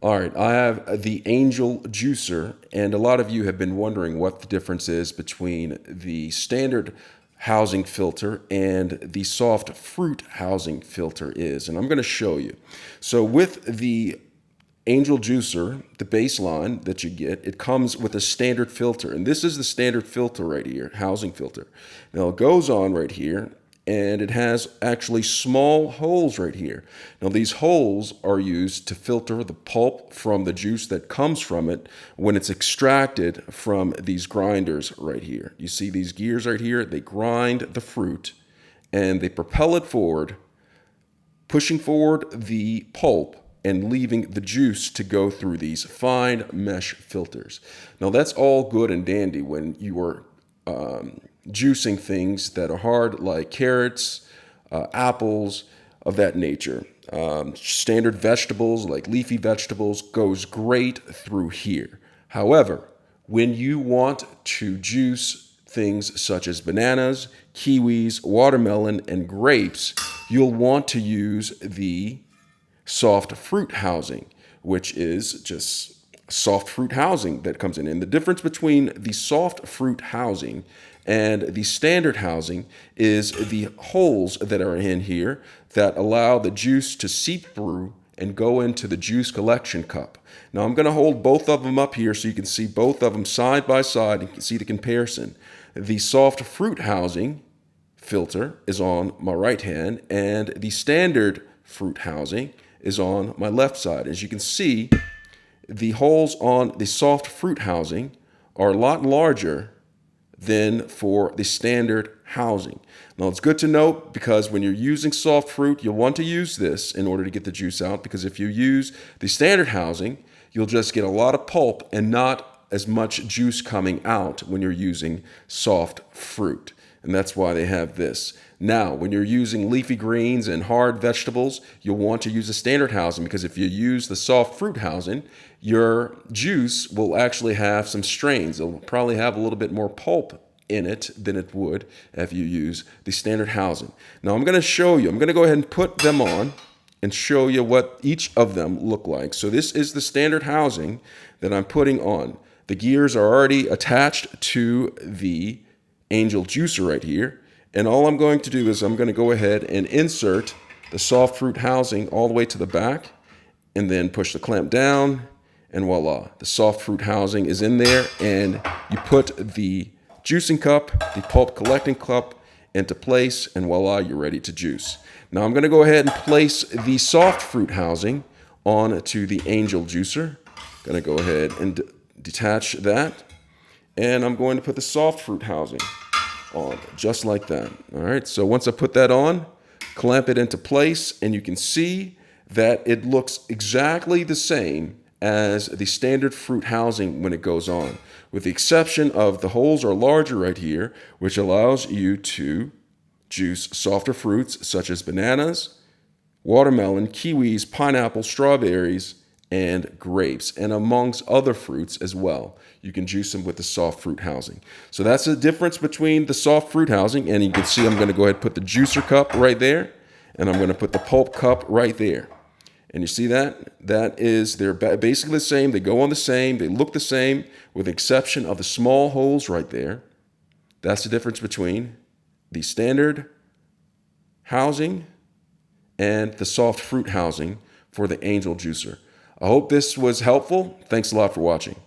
All right, I have the Angel Juicer, and a lot of you have been wondering what the difference is between the standard housing filter and the soft fruit housing filter is, and I'm going to show you. So with the Angel Juicer, the baseline that you get, it comes with a standard filter, and this is the standard filter right here, housing filter. Now it goes on right here, and it has actually small holes right here. Now these holes are used to filter the pulp from the juice that comes from it when it's extracted from these grinders right here. You see these gears right here? They grind the fruit and they propel it forward, pushing forward the pulp and leaving the juice to go through these fine mesh filters. Now that's all good and dandy when you are juicing things that are hard, like carrots, apples, of that nature. Standard vegetables like leafy vegetables goes great through here. However, when you want to juice things such as bananas, kiwis, watermelon, and grapes, you'll want to use the soft fruit housing, which is just soft fruit housing that comes in. And the difference between the soft fruit housing and the standard housing is the holes that are in here that allow the juice to seep through and go into the juice collection cup. Now I'm going to hold both of them up here so you can see both of them side by side and you can see the comparison. The soft fruit housing filter is on my right hand and the standard fruit housing is on my left side. As you can see, the holes on the soft fruit housing are a lot larger than for the standard housing. Now it's good to note because when you're using soft fruit, you'll want to use this in order to get the juice out, because if you use the standard housing, you'll just get a lot of pulp and not as much juice coming out when you're using soft fruit. And that's why they have this. Now, when you're using leafy greens and hard vegetables, you'll want to use the standard housing, because if you use the soft fruit housing, your juice will actually have some strains. It'll probably have a little bit more pulp in it than it would if you use the standard housing. Now, I'm going to show you. I'm going to go ahead and put them on and show you what each of them look like. So this is the standard housing that I'm putting on. The gears are already attached to the Angel Juicer right here. And all I'm going to do is I'm going to go ahead and insert the soft fruit housing all the way to the back and then push the clamp down, and voila, the soft fruit housing is in there, and you put the juicing cup, the pulp collecting cup into place, and voila, you're ready to juice. Now I'm going to go ahead and place the soft fruit housing onto the Angel Juicer. Going to go ahead and detach that, and I'm going to put the soft fruit housing on just like that. All right, so once I put that on, clamp it into place, and you can see that it looks exactly the same as the standard fruit housing when it goes on, with the exception of the holes are larger right here, which allows you to juice softer fruits such as bananas, watermelon, kiwis, pineapple, strawberries, and grapes, and amongst other fruits as well. You can juice them with the soft fruit housing. So that's the difference between the soft fruit housing, and you can see I'm going to go ahead and put the juicer cup right there, and I'm going to put the pulp cup right there. And you see that? They're basically the same. They go on the same. They look the same, with the exception of the small holes right there. That's the difference between the standard housing and the soft fruit housing for the Angel Juicer. I hope this was helpful. Thanks a lot for watching.